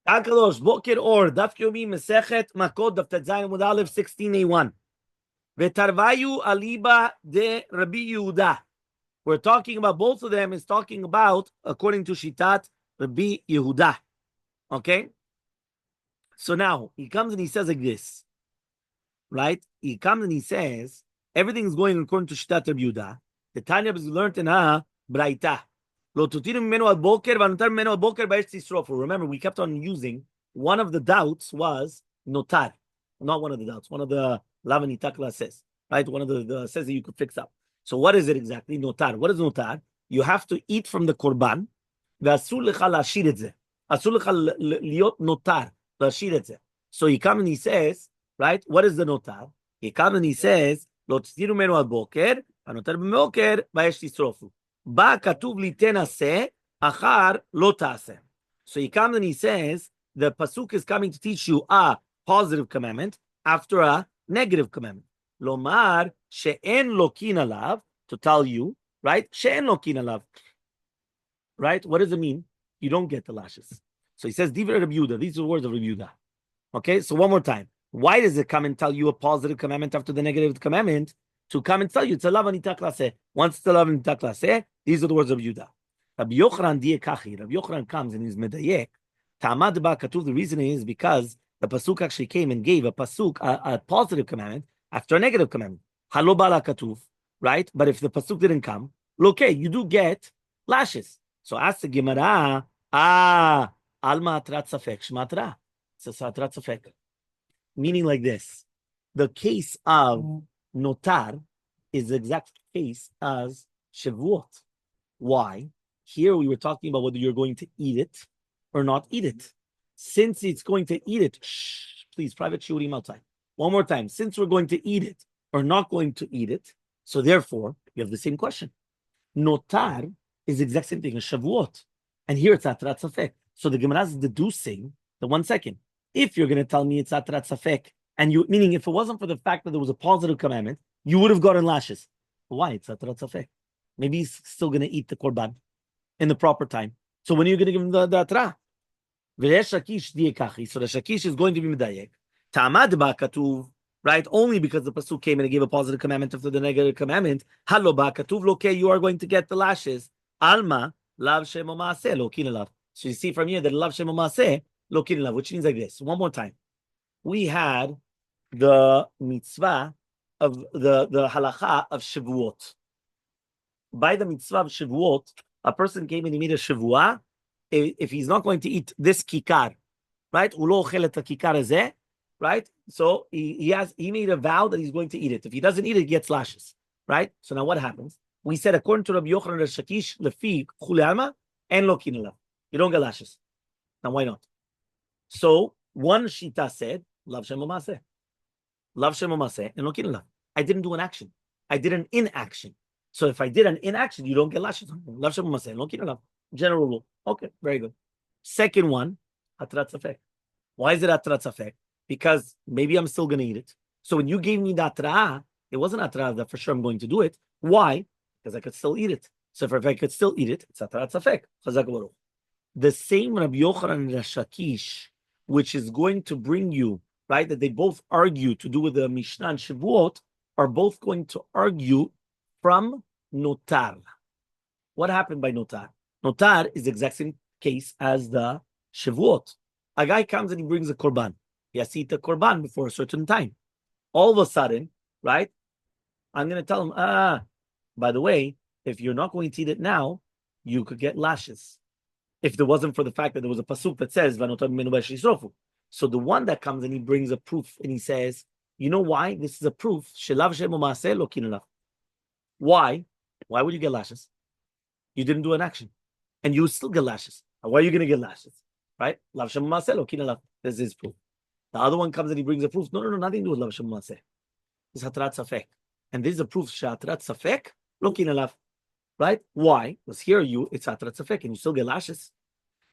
Akadosh, Boker Or, Daf Yomi Masechet Makkot, Daf Tzayin Amud Aleph 16a1. Vetarvayu aliba de Rabbi Yehuda. We're talking about both of them. Is talking about according to Shitat Rabbi Yehuda. Okay. So now he comes and he says like this, right? He comes and he says everything's going according to Shitat Rabbi Yehuda. The Tanya is learned in a Braita. Remember, we kept on using one of the doubts was notar, not one of the doubts. One of the lavani takla says, right? One of the says that you could fix up. So what is it exactly? Notar. What is notar? You have to eat from the korban. So he comes and he says, right? What is the notar? He comes and he says, Ba katuv li tenaseh, achar lo taseh. So he comes and he says, the pasuk is coming to teach you a positive commandment after a negative commandment. Lomar she'en lokin alav, to tell you, right? She'en lokin alav. Right? What does it mean? You don't get the lashes. So he says, Divrei Rabbi Yehuda. These are the words of Rabbi Yehuda. Okay, so one more time. Why does it come and tell you a positive commandment after the negative commandment? To come and tell you it's a lav anita klaseh. Once it's a lav anita klaseh, these are the words of Yehuda. Rabbi Yochanan diekachi. Rabbi Yochanan comes and he's medayek. Tamad ba katuv. The reason is because the pasuk actually came and gave a pasuk a positive commandment after a negative commandment. Halo bala katuv, right? But if the pasuk didn't come, okay, you do get lashes. So ask the Gemara, alma atrat safek shmatra. It's a atrat safek. Meaning like this, the case of notar is the exact case as Shavuot. Why? Here we were talking about whether you're going to eat it or not eat it. Since it's going to eat it, please, private shurim outside. One more time. Since we're going to eat it or not going to eat it, so therefore, you have the same question. Notar is the exact same thing as Shavuot. And here it's Atrat Safek. So the Gemara is deducing, the 1 second, if you're going to tell me it's Atrat Safek, and you, meaning if it wasn't for the fact that there was a positive commandment, you would have gotten lashes. Why? It's Atrat Safek. Maybe he's still going to eat the korban in the proper time. So when are you going to give him the Atra? So the Shakish is going to be Medayek. Ta'amad ba katuv, right? Only because the pasuk came and it gave a positive commandment after the negative commandment. Halo ba katuv loke, you are going to get the lashes. Alma lav shemo maaseh lokin alav. So you see from here that lav shemo maaseh lokin alav, which means like this. One more time. We had the mitzvah of the halacha of Shavuot. By the mitzvah of Shavuot, a person came and he made a Shavuah. If he's not going to eat this kikar, right? Ulo ochel et kikar hazeh, right? So he made a vow that he's going to eat it. If he doesn't eat it, he gets lashes, right? So now what happens? We said according to Rabbi Yochanan Shakish lefi chule alma and lo kinalav, you don't get lashes. Now why not? So one shita said lav shemo maaseh, and lo kinalav. I didn't do an action. I did an inaction. So if I did an inaction, you don't get lashes. Lav shemo maaseh, lo kinalav. General rule. Okay, very good. Second one, atrat safek. Why is it atrat safek? Because maybe I'm still going to eat it. So when you gave me the atra, it wasn't atra that for sure I'm going to do it. Why? Because I could still eat it. So if I could still eat it, it's atrat safek. The same Rabbi Yochanan and Shakish, which is going to bring you, right, that they both argue to do with the Mishnah and Shavuot, are both going to argue from notar. What happened by notar? Notar is the exact same case as the Shavuot. A guy comes and he brings a korban. He has to eat the korban before a certain time. All of a sudden, right, I'm going to tell him, by the way, if you're not going to eat it now, you could get lashes. If there wasn't for the fact that there was a pasuk that says, so the one that comes and he brings a proof and he says, you know why? This is a proof. Why? Why would you get lashes? You didn't do an action. And you still get lashes. Why are you going to get lashes? Right? This is proof. The other one comes and he brings a proof. No, nothing to do with lav shem maseh. It's hatrat safek. And this is a proof, hatrat safek, lokin alav. Right? Why? Because here it's hatrat safek, and you still get lashes.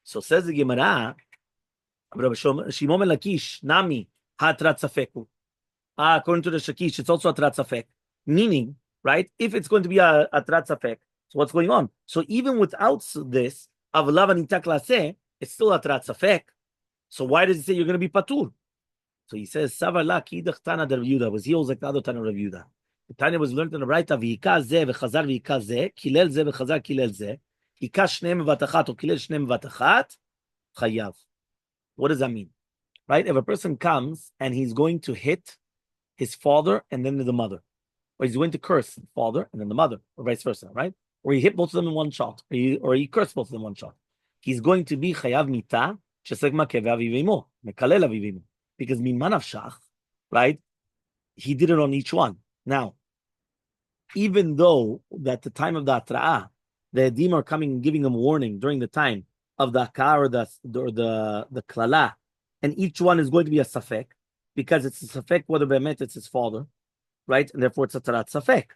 So says the Gemara, Shimon Lakish, Nami, hatrat safek. According to the Shakish, it's also hatrat safek. Meaning, right? If it's going to be a hatrat safek, so what's going on? So even without this, of lav anita klaseh, it's still atrat safek. So why does he say you're going to be patur? So he says, Savar la kidach tana der Yehuda. Was he always like the other Tana of Yehuda? The Tanya was learned in the Braita, v'hika zeh v'chazar v'hika zeh, kilel zeh v'chazar kilel zeh, hika shneim v'atachat, or kilel shneim v'atachat, chayav. What does that mean? Right? If a person comes and he's going to hit his father and then the mother, or he's going to curse the father and then the mother, or vice versa, right? Or he hit both of them in one shot, or he cursed both of them in one shot. He's going to be chayav mita, shesek makeh ve'avivimo, mekalel avivimo. Because mimanav shach, right? He did it on each one. Now, even though at the time of the atra'ah, the edim are coming and giving him warning during the time of the akar or the klala, and each one is going to be a safek, because it's a safek whether be'emet it's his father, right? And therefore it's a tarat safek.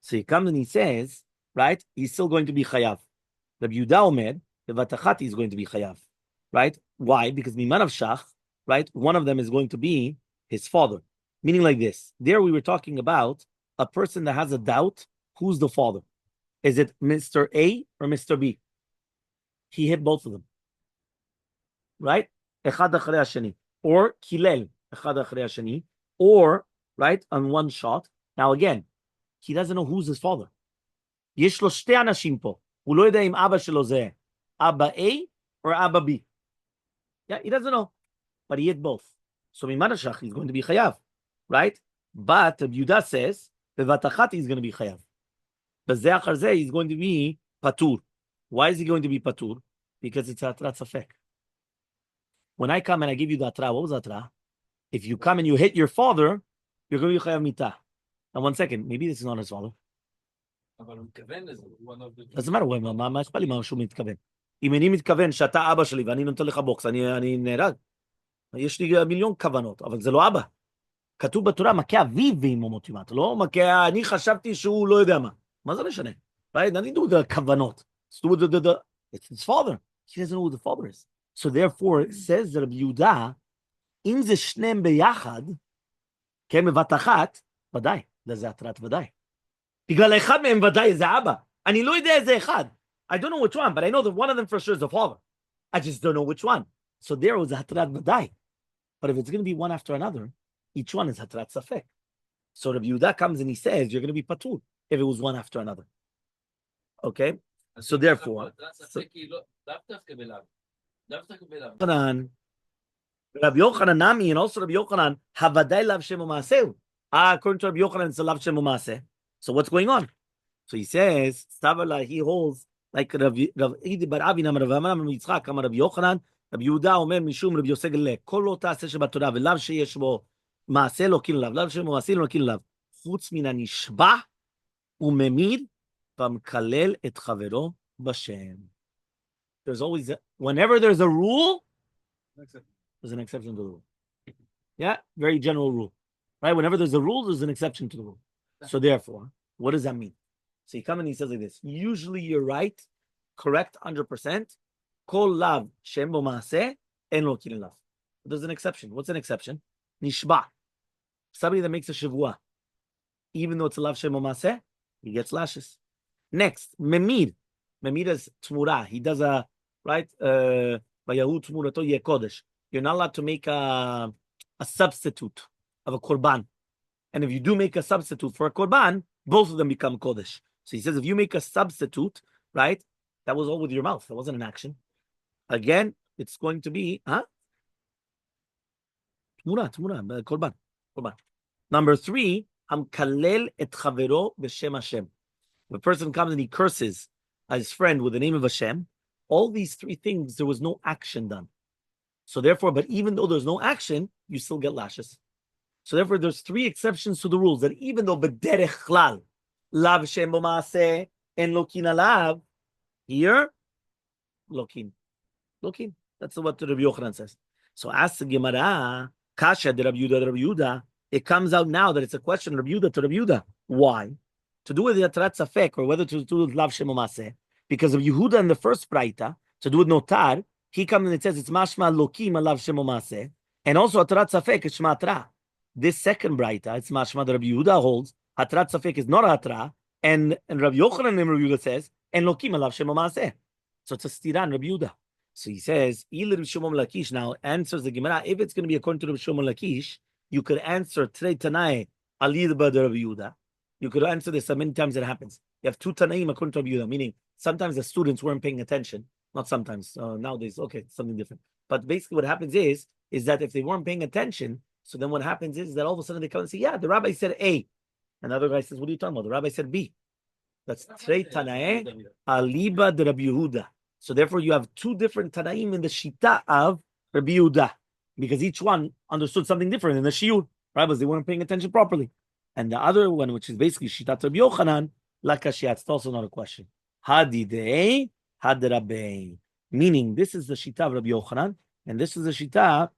So he comes and he says, right? He's still going to be chayav. Rabbi Yehuda Omer, the vatachati is going to be chayav, right? Why? Because mimanav shach, right? One of them is going to be his father. Meaning like this. There we were talking about a person that has a doubt, who's the father? Is it Mr. A or Mr. B? He hit both of them. Right? Echad achrei hasheni. Or kilel. Echad achrei hasheni. Or, right, on one shot. Now again, he doesn't know who's his father. יש לו שתי אנשים פה. הוא לא יודע אם אבא שלו זה אבא A or אבא B. Yeah, he doesn't know. But he hit both. So Mimanashach is going to be chayav, right? But Yehuda says the vatachati is going to be chayav. The ze'achar is going to be patur. Why is he going to be patur? Because it's atrat safek. When I come and I give you the atra, what was atra? If you come and you hit your father, you're going to be chayav mita. Now 1 second, maybe this is not his father. Doesn't matter. מה אכפת לי מה שהוא מתכוון? אם אני מתכוון שאתה אבא שלי ואני נותן לך בוקס, אני נהרג. יש לי מיליון כוונות, אבל זה לא אבא. כתוב בתורה, מכה אביו ואמו מוטימת, לא מכה, אני חשבתי שהוא לא יודע מה. מה זה משנה? Right? I didn't do the כוונות. It's his father. He doesn't know who the father is. So therefore, it says that Rabbi Yehuda, אם זה שניהם ביחד, כן, בבת אחת, ודאי, זה התרת ודאי. בגלל אחד מהם ודאי זה אבא. אני לא יודע איזה אחד. I don't know which one, but I know that one of them for sure is the father. I just don't know which one. So there was a hatrat wadai. But if it's going to be one after another, each one is hatrat safek. So Rabbi Yehuda comes and he says, you're going to be patur if it was one after another. Okay? So therefore... Rabbi Yochanan Nami and also Rabbi Yochanan, havadai lav shem u'maaseu. According to Rabbi Yochanan, it's a lav shem u'maaseh. So what's going on? So he says, Stavala, he holds like Rav Idi bar Avi Nam Rav Amram Yitzchak Amar Rabbi Yochanan, Rabbi Yehuda Omer Mishum Rabbi Yosef Le Kol lo ta'aseh shebatorah v'lav sheyesh bo maaseh lo kin lav lav shemo maaseh lo kin lav chutz min hanishba umemid v'mkalel et chavero b'shem. There's always whenever there's a rule, there's an exception to the rule. Yeah, very general rule, right? Whenever there's a rule, there's an exception to the rule. So therefore, what does that mean? So he comes and he says like this. Usually you're right, correct, 100%. Kol lav shem bo maaseh en lo kin lav. There's an exception. What's an exception? Nishba. Somebody that makes a shavua, even though it's a lav shem bo maaseh, he gets lashes. Next, memid. Memid is tmura. He does a, right, vayahu tmurato yeh kodesh. You're not allowed to make a substitute of a korban. And if you do make a substitute for a korban, both of them become kodesh. So he says, if you make a substitute, right, that was all with your mouth. That wasn't an action. Again, it's going to be, Tmura, korban. Number 3, Hamkalel et chavero b'shem Hashem. If a person comes and he curses his friend with the name of Hashem, all these 3 things, there was no action done. So therefore, but even though there's no action, you still get lashes. So therefore, there's 3 exceptions to the rules that even though b'derech chlal, lav shem bo maaseh en lokin alav, here, lokin. That's what Rabbi Yochanan says. So ask the Gemara, kasha de Rabbi Yehuda, it comes out now that it's a question Rabbi Yehuda to Rabbi Yehuda. Why? To do with the atrat safek, or whether to do with lav shem bo maaseh, because of Yehuda in the first braita, to do with notar, he comes and it says it's mashma lokim alav shem bo maaseh, and also atrat safek is shmatra. This second braita, it's mashma that Rabbi Yehuda holds, hatrat safek is not hatra, and Rabbi Yochanan and Rabbi Yehuda says, and lokim alav shem maaseh. So it's a stiran Rabbi Yehuda. So he says, Ilir Shimon Lakish now answers the Gemara. If it's going to be according to Rabbi Shimon Lakish, you could answer Trei Tanai Ali Rabbi Yehuda. You could answer this so many times it happens. You have two Tanaim according to Rabbi Yehuda, meaning sometimes the students weren't paying attention. Not sometimes. Nowadays, okay, something different. But basically what happens is that if they weren't paying attention, so then what happens is that all of a sudden they come and say, yeah, the rabbi said A. Another guy says, what are you talking about? The rabbi said B. That's Trei Tanae Aliba de Rabbi Yehuda. So therefore, you have two different Tanaim in the Shita of Rabbi Yehuda, because each one understood something different in the Shiur, right? Because they weren't paying attention properly. And the other one, which is basically Shita Rabbi Yochanan, Lakashia, it's also not a question. Hadidei, Hadrabei. Meaning, this is the Shita of Rabbi Yochanan, and this is the Shita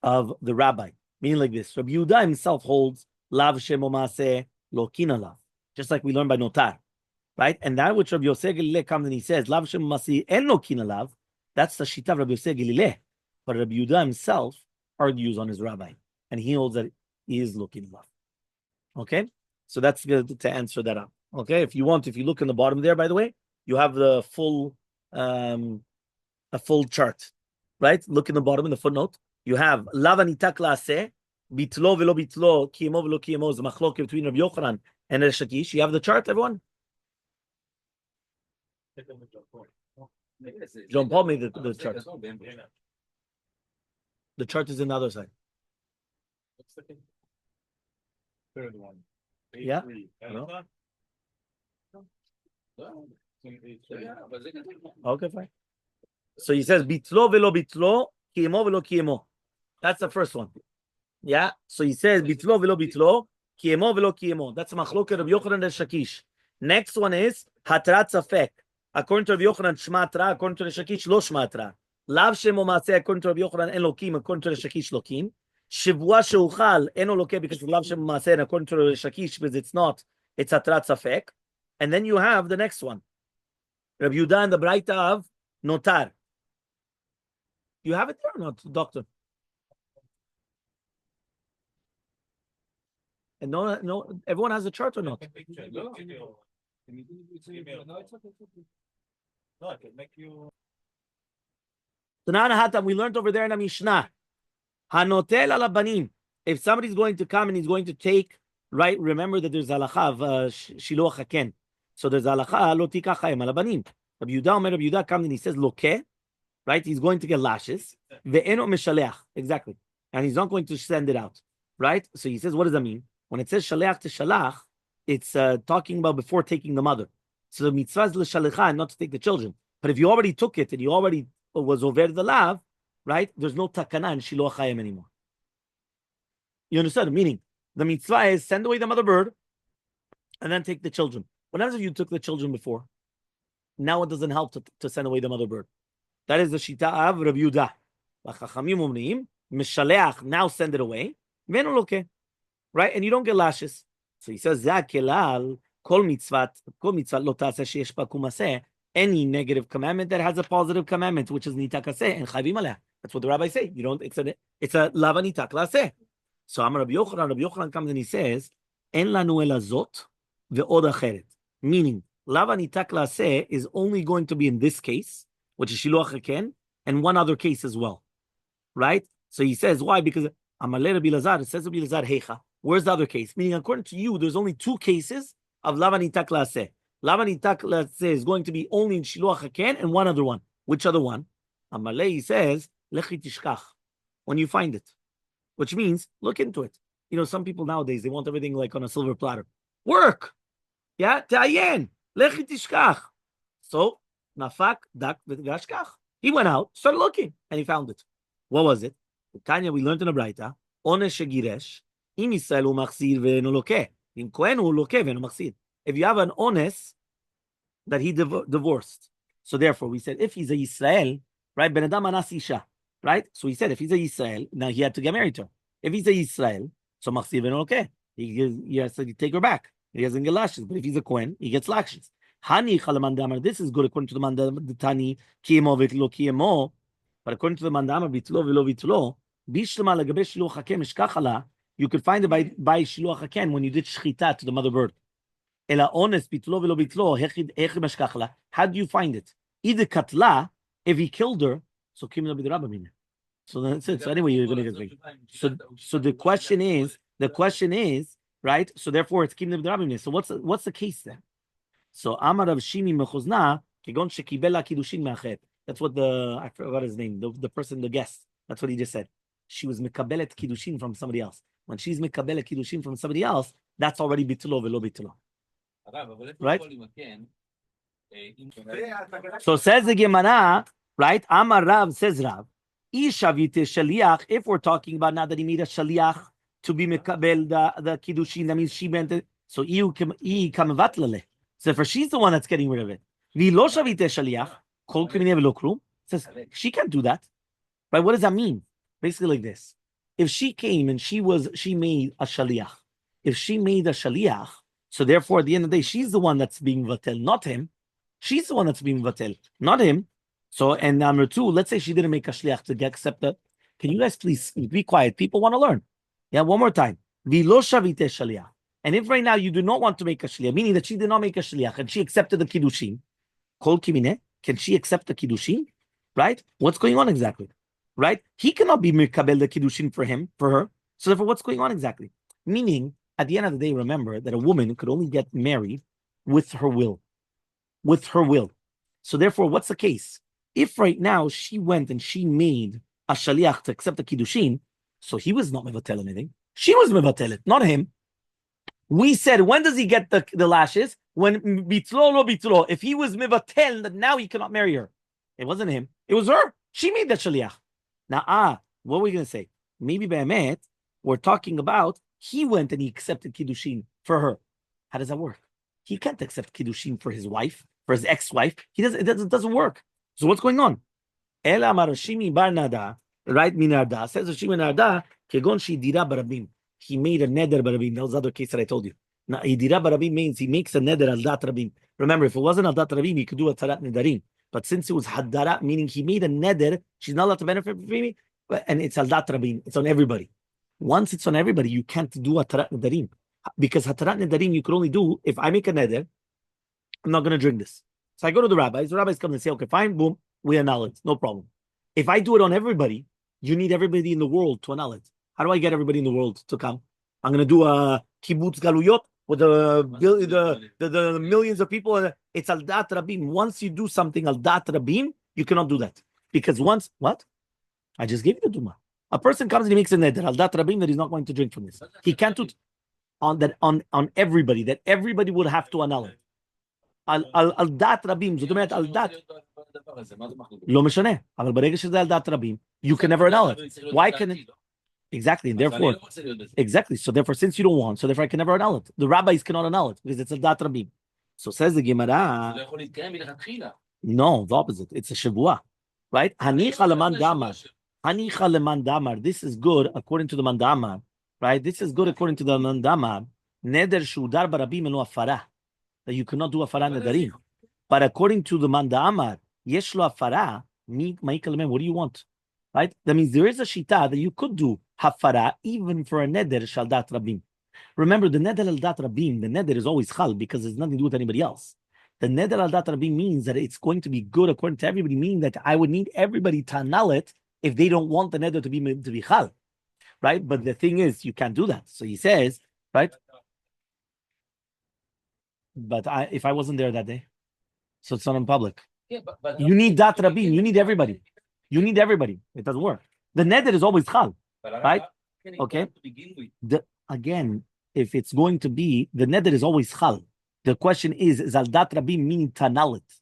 of the rabbi. Meaning like this. Rabbi Yehuda himself holds Lav Shemo Maseh Lokina Lav, just like we learned by Notar. Right? And that which Rabbi Yosef Galileh comes and he says, Lav Shem Masi en Lokina Lav, that's the Shita of Rabbi Yosef Galileh. But Rabbi Yehuda himself argues on his rabbi, and he holds that he is Lokina Lav. Okay? So that's good to answer that up. Okay? If you look in the bottom there, by the way, you have the full a full chart. Right? Look in the bottom in the footnote. You have Lav Anitak Laaseh, Bitlo velo Bitlo, Kiyemo velo Kiyemo, the machlok between Rabbi Yochanan and Resh Lakish. You have the chart, everyone? John Paul made the chart. The chart is in the other side. Third one. Yeah? No? Okay, fine. So he says, Bitlo velo Bitlo, Kiyemo velo Kiyemo. That's the first one. Yeah? So he says, Bitlo velo Bitlo, Kiyemo velo Kiyemo. That's Machloket Rabbi Yochanan and Shakish. Next one is Hatrat Safek. According to Rabbi Yochanan, Shmatra. According to Shakish, Lo Shmatra. Lav Shemo Maseh. According to Rabbi Yochanan, En Lokim. According to Shakish, Lokim. Shivua Sheuchal. Eno Loke, because Lav Shemo Maseh. According to Shakish, because it's not, it's Hatrat Safek. And then you have the next one. Rabbi Yehuda and the Braita of Notar. You have it there or not, doctor? And no, everyone has a chart or not? We learned over there in the Mishnah. Hanotel alabanim. If somebody's going to come and he's going to take, right? Remember that there's halacha of shiloh haken. So there's halacha lo tikach hayim alabanim. Rabbi Yehuda comes and he says loke, right? He's going to get lashes. Ve'eno mishaleach, exactly, and he's not going to send it out, right? So he says, what does that mean? When it says shaleach to shalach, it's talking about before taking the mother. So the mitzvah is l'shalecha, not to take the children. But if you already took it and you already was over the lav, right? There's no takana and shiloh chayim anymore. You understand? Meaning, the mitzvah is send away the mother bird and then take the children. What happens if you took the children before? Now it doesn't help to send away the mother bird. That is the shita of Rabbi Yehuda. Chachamim omrim, mishaleach, now send it away. Right? And you don't get lashes. So he says, Zakelal, kol mitzvah lo taseh sheyesh ba kumaseh, any negative commandment that has a positive commandment, which is nitak aseh, and chayvim aleh. That's what the rabbis say. You don't, it's a lava nitak laseh. So Amar Rabbi Yochanan comes and he says, en lanu ela zot ve'od acheret. Meaning, lava nitak laseh is only going to be in this case, which is shiluach haken, and one other case as well. Right? So he says, why? Because Amaleh Rabbi Lazar, it says Rabbi Lazar, Hechal. Where's the other case? Meaning, according to you, there's only two cases of lava nitak laseh. Lava nitak laseh is going to be only in shiluach haken and one other one. Which other one? Amalei says, lechi tishkach, when you find it. Which means, look into it. You know, some people nowadays, they want everything like on a silver platter. Work! Yeah? Ta'ayen! Lechi tishkach. So, nafak, dak, v'gashkach. He went out, started looking, and he found it. What was it? Tanya, we learned in a Braita, onesh shegiresh, im Yisrael hu machzir ve'eno lokeh. Im kohen hu lokeh ve'eno machzir. If you have an honest that he divorced, so therefore we said if he's a Yisrael, right? Ben Adam anas isha, right? So he said if he's a Yisrael, now he had to get married to her. If he's a Yisrael, so machzir ve'eno lokeh. He has to take her back. He doesn't get lashes. But if he's a kohen, he gets lashes. Hani chalamandamar. This is good according to the mandamar kiyemo ve'lo kiyemo. But according to the mandamar bitlo ve'lo bitlo, bishlema lagabe shiluach haken mishkachala. You could find it by shiluach haken when you did shchita to the mother bird. Ela honest bitlo velo bitlo hechid meshkachla. How do you find it? Either katla If he killed her, so Kim be the Rabbi. So that's it. So anyway, you're going to get so the question is, right? So therefore, it's Kim the Rabbi. So what's the case then? So Amar Rav Shimi mechuzna kegon shekibela kiddushin me'achet. That's what I forgot his name. The person, the guest. That's what he just said. She was mekabelet kiddushin from somebody else. When she's mekabelet kiddushin from somebody else, that's already bitulo velo bitulo. Right? So says the Gemara, right? Amar Rav says Rav. Ishavite shaliach. If we're talking about now that he made a shaliach to be mekabel the kiddushin, that means she meant it. So kamavatlale. So for she's the one that's getting rid of it. V'lo shavite shaliach. Kol k'minei v'lo krum. Says she can't do that. Right? What does that mean? Basically like this. If she came and she made a shaliach. If she made a shaliach, so therefore at the end of the day, she's the one that's being vatel, not him. She's the one that's being vatel, not him. So, and number two, let's say she didn't make a shliach to get accepted. Can you guys please be quiet? People want to learn. Yeah, one more time. V'lo shavite shaliach. And if right now you do not want to make a shliach, meaning that she did not make a shliach and she accepted the kiddushin, kol kimine, can she accept the kiddushin? Right? What's going on exactly? Right? He cannot be mikabel the kiddushin for her. So therefore, what's going on exactly? Meaning, at the end of the day, remember that a woman could only get married with her will. With her will. So therefore, what's the case? If right now she went and she made a shaliach to accept the kiddushin, so he was not mevatel anything. She was mevatel it, not him. We said, when does he get the lashes? When bitlo lo bitlo. If he was mevatel, that now he cannot marry her. It wasn't him. It was her. She made that shaliach. Now, what are we going to say? Maybe be'emet, we're talking about he went and he accepted kiddushin for her. How does that work? He can't accept kiddushin for his wife, for his ex-wife. It doesn't work. So what's going on? El amar Shimi bar Nada, right? Minarda says Shimi Narda, kegon shidira barabim. He made a neder barabim. That was the other case that I told you. Now, hidira barabim means he makes a neder al dat rabim. Remember, if it wasn't al dat rabim, he could do a tarat nedarim. But since it was hadara, meaning he made a neder, she's not allowed to benefit from me, and it's al dat rabim. It's on everybody. Once it's on everybody, you can't do a tarat nedarim. Because hatarat nedarim you could only do if I make a neder, I'm not going to drink this. So I go to the rabbis. The rabbis come and say, okay, fine, boom, we annul it. No problem. If I do it on everybody, you need everybody in the world to annul it. How do I get everybody in the world to come? I'm going to do a kibbutz galuyot with the millions of people. It's al dat rabim. Once you do something al dat rabim, you cannot do that. Because once, what? I just gave you the duma. A person comes and he makes a neder al dat rabim that he's not going to drink from this. He can't do on everybody, that everybody would have to annul it. על דעת רבים, זאת אומרת על דעת, לא משנה, אבל ברגע שזה על דעת רבים, you can never annul it. Why can it? Exactly, and therefore, exactly, so therefore, since you don't want, so therefore I can never annul it. The rabbis cannot annul it, because it's al דעת רבים. So says the Gemara, no, the opposite, it's a shavua, right? הניחא למאן דאמר, הניחא למאן דאמר, this is good according to the man דאמר, right? This is good according to the man דאמר, נדר שהודר ברבים אינו הפרה. That you cannot do afara nedarim. But according to the Manda Amar, yesh lo afara, what do you want? Right? That means there is a shita that you could do hafara even for a neder shaldat rabim. Remember, the neder al-dat rabim, the neder is always chal because there's nothing to do with anybody else. The neder al-dat rabim means that it's going to be good according to everybody, meaning that I would need everybody to annul it if they don't want the neder to be chal. Right? But the thing is, you can't do that. So he says, right? But if I wasn't there that day, so it's not in public. Yeah, but you need dat rabin. You need everybody. You need everybody. It doesn't work. The neder is always chal, right? Okay. Again, if it's going to be the neder is always chal. The question is al dat rabin meaning tanalit,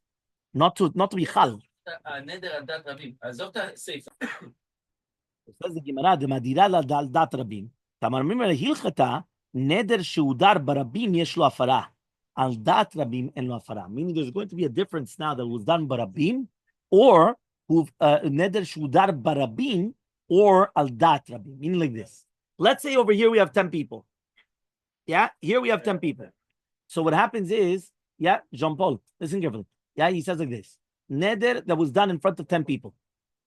not to be chal. Neder al dat rabin. Azov ta seif. Says the Gemara, the madira al dat rabin. Tamar mimer hilchata neder sheudar barabim yesh lo afara. Al dat rabim and lo afara. Meaning there's going to be a difference now that was done barabim or neder shudar barabim or al dat rabim. Meaning like this. Let's say over here we have 10 people. Yeah, here we have 10 people. So what happens is, yeah, Jean Paul, listen carefully. Yeah, he says like this. Neder that was done in front of 10 people.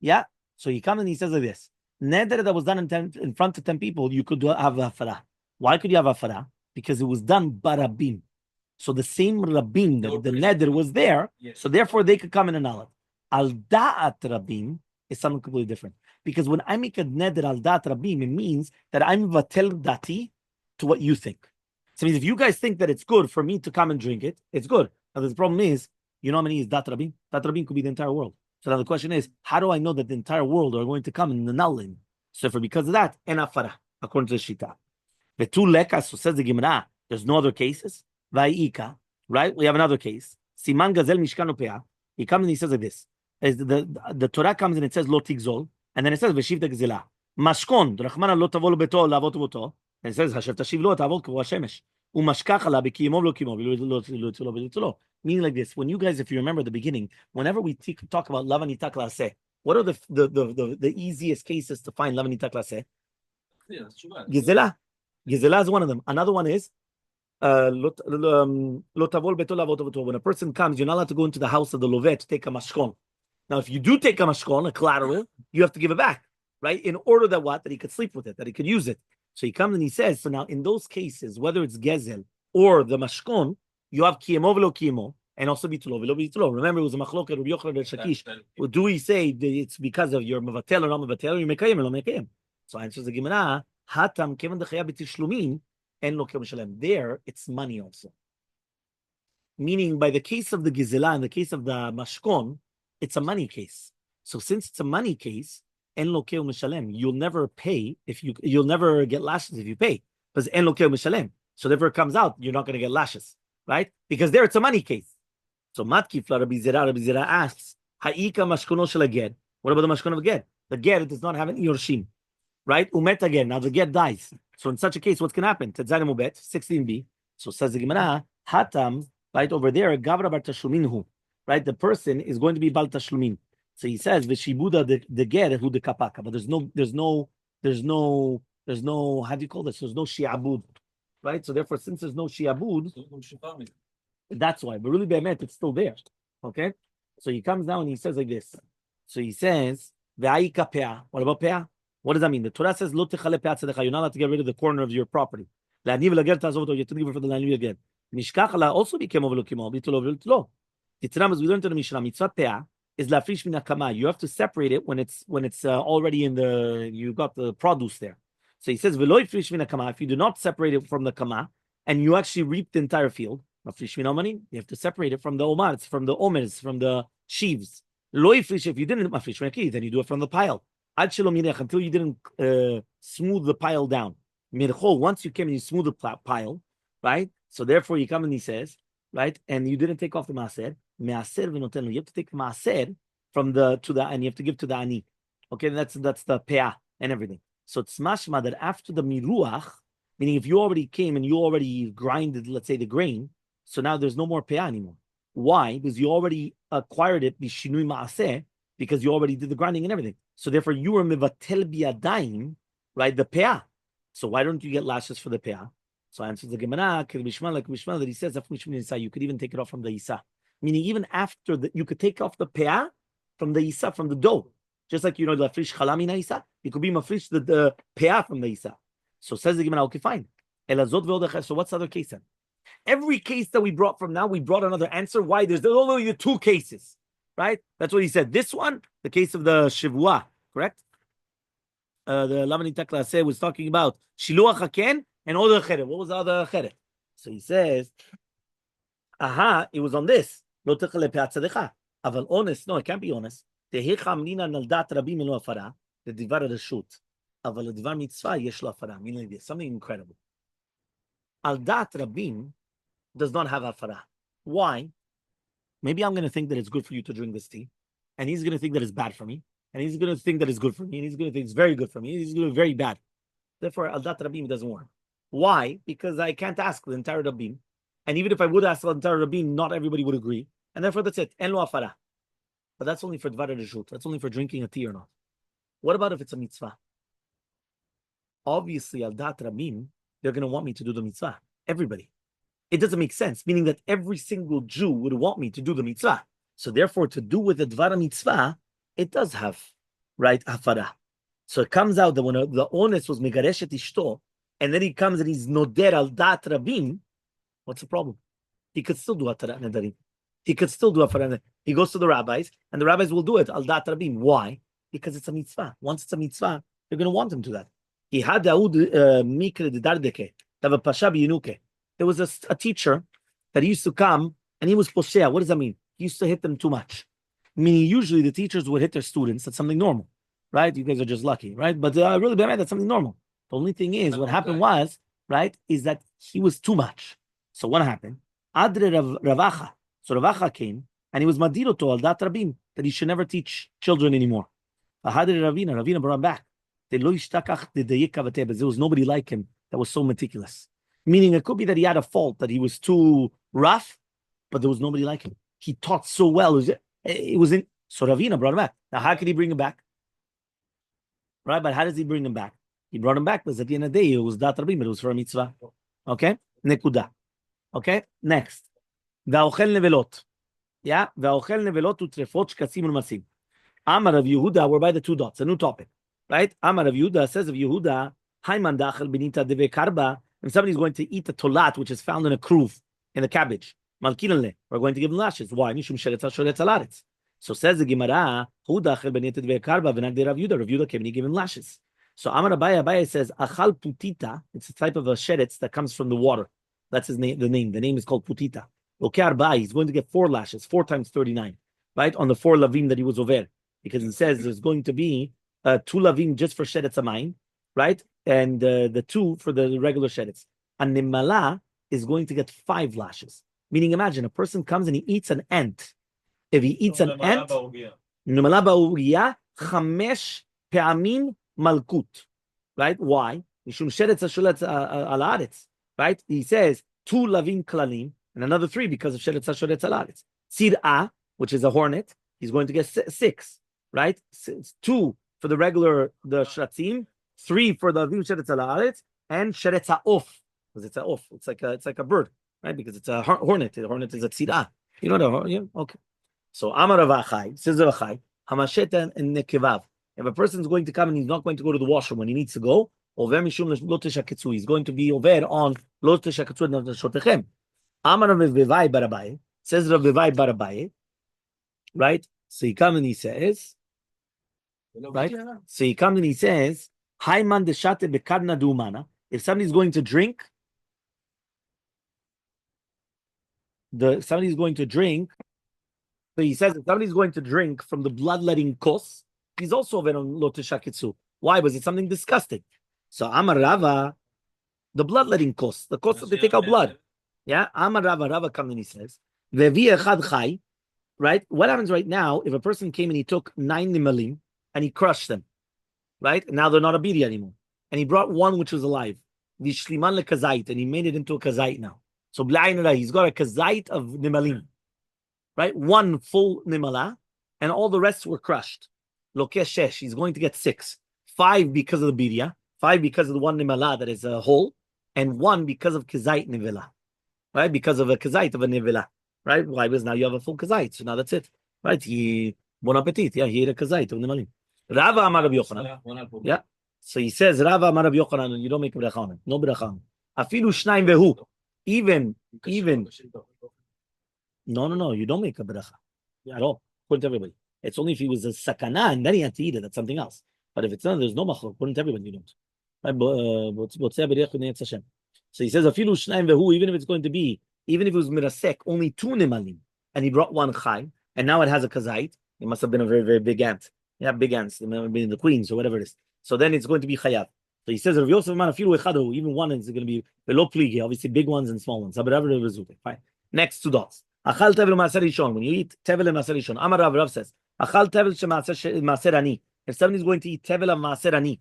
Yeah, so he comes and he says like this. Neder that was done in front of 10 people, you could have afara. Why could you have afara? Because it was done barabim. So the same rabbin, the neder was there, yes. So therefore they could come in and annul it. Al da'at rabim is something completely different. Because when I make a neder al da'at rabim, it means that I'm vatel dati to what you think. So it means if you guys think that it's good for me to come and drink it, it's good. Now the problem is, you know how many is dat rabim? Dat rabim could be the entire world. So now the question is, how do I know that the entire world are going to come and annul him? So for because of that, en afara, according to the shita. The two lekas, so says the Gemara, there's no other cases. Va'ika, right? We have another case. Siman gazel mishkanu peah. He comes and he says like this. The Torah comes and it says lo tigzol, and then it says v'shivta gzela. Mashkon, drachmana lo tavo lo beto, lavot voto. And it says hashav tashiv lo tavot k'vo hashemesh. Umashkach ala b'kiyimov lo kiyimov lo. Meaning like this, when you guys, if you remember the beginning, whenever we talk about lavanita klaseh, what are the easiest cases to find lavanita klaseh? Gizela. Gizela is one of them. Another one is when a person comes, you're not allowed to go into the house of the lovet to take a mashkon. Now, if you do take a mashkon, a collateral, you have to give it back, right? In order that what? That he could sleep with it, that he could use it. So he comes and he says, so now in those cases, whether it's gezel or the mashkon, you have kiyemo velo kiyemo, and also bitulo velo bitulo. Remember, it was a machloket Rabbi Yochanan and Shakish. Well, do we say that it's because of your mevatel or not mevatel, or you mekayim or not mekayim? So answers the Gemara, hatam kevan dechaya b'tishlumin, en lo kiyom shalem. There, it's money also. Meaning, by the case of the gizela and the case of the mashkon, it's a money case. So since it's a money case, en lo kiyom shalem, you'll never pay if you'll never get lashes if you pay, because en lo kiyom shalem. So therefore, it comes out you're not going to get lashes, right? Because there it's a money case. So matkifla Rabbi Zera asks, ha'ika mashkono shel ged. What about the mashkon of ged? The ged does not have any yorshim, right? Umet again. Now the ged dies. So in such a case, what's going to happen? Tetzanim ubet 16b. So says the Gemara, hatam, right over there, gavra bar tashluminhu, right? The person is going to be bal tashlumin. So he says v'shibuda the ged who the kapaka, but there's no how do you call this? There's no shi'abud, right? So therefore, since there's no shi'abud, that's why. But really, be'emet, it's still there. Okay? So he comes down and he says like this. So he says, ve'ayika pe'ah. What about pe'ah? What does that mean? The Torah says, lo techale pe'ah tzedecha. You're not allowed to get rid of the corner of your property. La'aniv la'ger ta'azov oto. You have to give it for the la'aniv la'ger. Mishkach la also became over lokimo. Bitulo v'tulo. Titzram, as we learned in the Mishnah, mitzvah pe'ah is la'frish min hakama. You have to separate it when it's already in you got the produce there. So he says, ve'lo yifrish min hakama. If you do not separate it from the kama, and you actually reap the entire field, you have to separate it from the omars, from the omers, from the sheaves. If you didn't, then you do it from the pile. Until you didn't smooth the pile down. Once you came and you smooth the pile, right? So therefore you come and he says, right? And you didn't take off the maaser. You have to take the maaser from and you have to give to the ani. Okay, that's the peah and everything. So it's mashma that after the miruach, meaning if you already came and you already grinded, let's say the grain, so now there's no more peah anymore. Why? Because you already acquired it bishinui maaseh, because you already did the grinding and everything. So therefore you were mevatel biyadayim, right? The peah. So why don't you get lashes for the peah? So answers the Gemara, that he says you could even take it off from the isa. Meaning even after that, you could take off the peah from the isa, from the dough. Just like the frish chalamina isa, you could be mafrish the peah from the isa. So says the Gemara, okay, fine. So what's the other case then? Every case that we brought from now, we brought another answer. Why? There's only the two cases, right? That's what he said. This one, the case of the Shivua, correct? The Lamanita Klase was talking about Shiluach Haken and other Cheret. What was the other Cheret? So he says, it was on this. Aval honest, no, it can't be honest. The Hechal Nina Naldat Rabbi Melo Afara, the Divar Rashut. Aval the Divar Mitzvah Yesh Lo Afara. Meaning like this, something incredible. Al Dat Rabim does not have afara. Why? Maybe I'm going to think that it's good for you to drink this tea, and he's going to think that it's bad for me, and he's going to think that it's good for me, and he's going to think it's very good for me, and he's going to be very bad. Therefore, Al Dat Rabim doesn't work. Why? Because I can't ask the entire Rabim, and even if I would ask the entire Rabim, not everybody would agree, and therefore that's it. En lo afara. But that's only for Dvar Reshut. That's only for drinking a tea or not. What about if it's a mitzvah? Obviously, Al Dat Rabim, they're going to want me to do the mitzvah. Everybody. It doesn't make sense, meaning that every single Jew would want me to do the mitzvah. So therefore, to do with the Dvar mitzvah, it does have, right, hafara. So it comes out that when the honest was megareshet ishto, and then he comes and he's noder al dat rabim, what's the problem? He could still do atara nedarim. he could still do it. He goes to the rabbis, and the rabbis will do it. Al dat Rabim. Why? Because it's a mitzvah. Once it's a mitzvah, they're going to want him to that. He had there was a teacher that used to come, and he was poshea. What does that mean? He used to hit them too much. Meaning, usually the teachers would hit their students. That's something normal, right? You guys are just lucky, right? But really, that's something normal. The only thing is, what happened was, right, is that he was too much. So what happened? Adre Ravacha. So Ravacha came, and he was madiroto al dat Rabim, that he should never teach children anymore. Ravina brought him back. There was nobody like him that was so meticulous. Meaning it could be that he had a fault, that he was too rough, but there was nobody like him. He taught so well. It was in. So Ravina brought him back. Now, how could he bring him back? Right, but how does he bring him back? He brought him back because at the end of the day, it was dat Rabim, but it was for a mitzvah. Okay? Nekuda. Okay? Next. Va'ochel nevelot. Yeah? Va'ochel nevelot utrefot shkasim ulmasim. Amar of Yehuda, we're by the two dots, a new topic. Right? Amar of Yehuda says of Yehuda, Haiman dachel benita deve karba. If somebody's going to eat the tolat, which is found in a kruv, in the cabbage, malkinale, we're going to give him lashes. Why? Mishum sheretz shoretz alaretz. So says the Gemara, Hu dachel benita deve karba v'nagde Rav Yehuda. Rav Yehuda came and he gave him lashes. So Amar Abaye says, Achal putita. It's a type of a sheretz that comes from the water. That's his name. The name is called putita. Okay, Arba'i, he's going to get 4 lashes, 4 times 39, right? On the 4 lavim that he was over. Because it says there's going to be 2 lavim just for sheretz amayim, right? And the 2 for the regular sheretz. And Nimala is going to get 5 lashes. Meaning, imagine a person comes and he eats an ant. If he eats an ant, Nimala ba'uriya, 5 pe'amin malkut. Right? Why? Mishum sheretz hashoretz alaretz. Right? He says 2 lavim klalim and another 3 because of sheretz hashoretz alaretz. Sir'ah, which is a hornet, he's going to get 6. Right? 2 for the shratzim, 3 for the avim sheretz alaretz, and sheretz ha'of, because it's a off. It's like a bird, right? Because it's a hornet. The hornet is a tzira. You know yeah? Okay. So Amar Avachai says Avachai Masechet and nekevav. If a person is going to come and he's not going to go to the washroom when he needs to go, over mishum lo teshaketzu, he's going to be over on lo teshaketzu nashotechem. Amar Vivai Barabai says Vivai Barabai, right? So he comes and he says. Right? So he comes and he says, Haiman deshate bekarna du'umana. If somebody's going to drink, so he says if somebody's going to drink from the bloodletting kos, he's also over on lo teshaketzu. Why? Was it something disgusting? So Amar Rava, the bloodletting kos, the kos that they take out blood. Yeah? Amar Rava comes and he says, Vevi echad chai. Right? What happens right now if a person came and he took 9 nimalim and he crushed them, right? Now they're not a bidi anymore. And he brought 1 which was alive. The shliman lekazait, and he made it into a kazait now. So he's got a kazait of nimalim, right? 1 full nimala, and all the rest were crushed. Lokesh shesh, he's going to get 6. 5 because of the bidia, 5 because of the 1 nimala that is a whole, and 1 because of kazait nivela, right? Because of a kazait of a nivela, right? Why? Because now you have a full kazait, so now that's it, right? Bon appetit, yeah, he ate a kazait of nimalim. Rava Amar Rabbi Yochanan. Yeah. So he says, Rava Amar Rabbi Yochanan, and you don't make a bracha on it. No bracha on it. Afilu shnayim vehu. Even. No, you don't make a bracha. At all. According to everybody. It's only if he was a sakana, and then he had to eat it. That's something else. But if it's not, there's no machor. According to everybody, you don't. Right? So he says, Afilu shnayim vehu, even if it's going to be, even if it was mirasek, only 2 nimalim, and he brought 1 chai, and now it has a kazait, it must have been a very, very big ant. Yeah, big ants. They might have been the queens or whatever it is. So then it's going to be chayav. So he says, even 1 is going to be below pligi, obviously big ones and small ones. Fine. Next 2 dots. Achal tevel maser rishon. When you eat tevel and maser rishon, Amar Rav says, Achal tevel maser ani. If somebody is going to eat tevel and maser ani,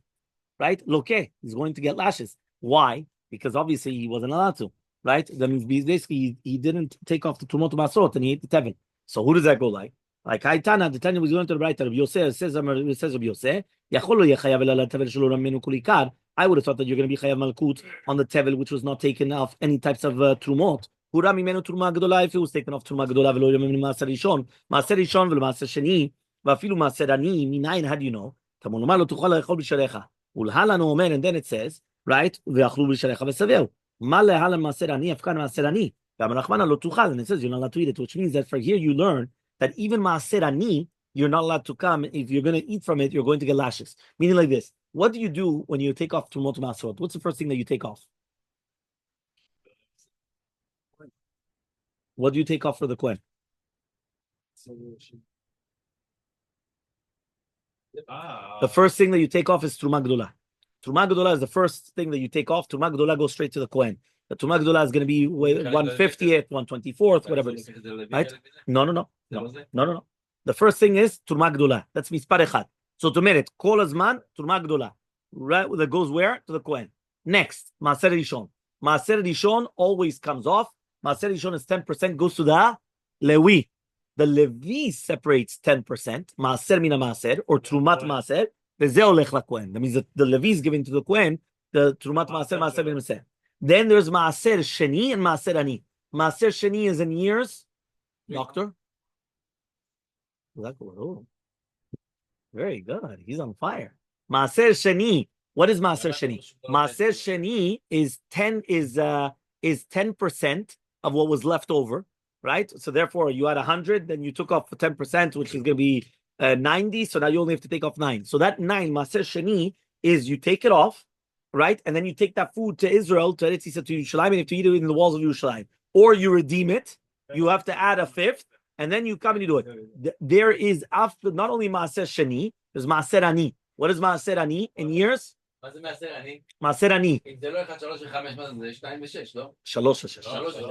right? Loke, he's going to get lashes. Why? Because obviously he wasn't allowed to, right? That means basically he didn't take off the tumot masrot and he ate the tevel. So who does that go like? Like Haitana, the Tanya was going to the right. Rabbi Yosef says Rabbi Yosef, I would have thought that you're going to be chayav malkut on the tevel which was not taken off any types of trumot. If it was taken off truma gedola v'lo yomim maaser rishon v'lo maaser sheni v'afilu maaser ani minayin. How do you know? And then it says, right? V'achlu b'sharecha v'saveu. Ma lehala maaser ani afkan maaser ani. And it says you're not allowed to eat it, which means that for here you learn that even maaser ani, you're not allowed to come. If you're going to eat from it, you're going to get lashes. Meaning like this. What do you do when you take off Trumot Maserot? What's the first thing that you take off? What do you take off for the Kohen? The first thing that you take off is Truma Gdola. Truma Gdola is the first thing that you take off. Truma Gdola goes straight to the Kohen. The Truma Gdola is going to be 150th, 124th, whatever it is. Right? No. The first thing is Truma Gdola. That's Mispar Echad. So to merit, Kol Azman, Truma Gdola. Right? That goes where? To the Kohen. Next, Maaser Rishon. Maaser Rishon always comes off. Maaser Rishon is 10%, goes to the Lewi. The Levi separates 10%, Maaser mina Maaser, or Trumat Maaser, Vezeh olech laKohen. That means that the Levi is given to the Kohen, the Trumat Maaser, Maaser mina Maaser. Then there's Maaser Sheni and Maaser Ani. Maaser Sheni is in years. Doctor? Oh, very good. He's on fire. Maaser Sheni. What is Maaser Sheni? Maaser Sheni is 10% of what was left over. Right? So therefore, you had 100, then you took off 10%, which is going to be 90. So now you only have to take off 9. So that 9, Maaser Sheni, is you take it off, right? And then you take that food to Israel, to Eretz Yisrael, to Yerushalayim, and you have to eat it in the walls of Yerushalayim. Or you redeem it. You have to add a 5th, and then you come and you do it. There is, after not only Maaser Sheni, there's Maaser Ani. What is Maaser Ani in years? Maaser Ani.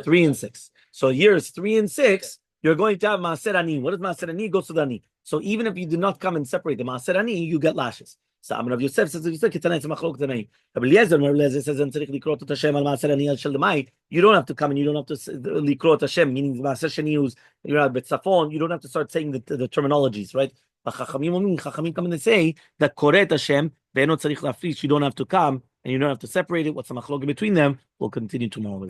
3 and 6. So years 3 and 6, you're going to have Maaser Ani. What is Maaser Ani? Goes to the Ani. So even if you do not come and separate the Maaser Ani, you get lashes. So Rabbi Yosef says, Rabbi Eliezer says, you don't have to come and you don't have to likrot Hashem, meaning Maaser Sheni is, you don't have to start saying the terminologies, right? Chachamim come and they say that koret Hashem, you don't have to come and you don't have to separate it. What's the machlok between them? We'll continue tomorrow.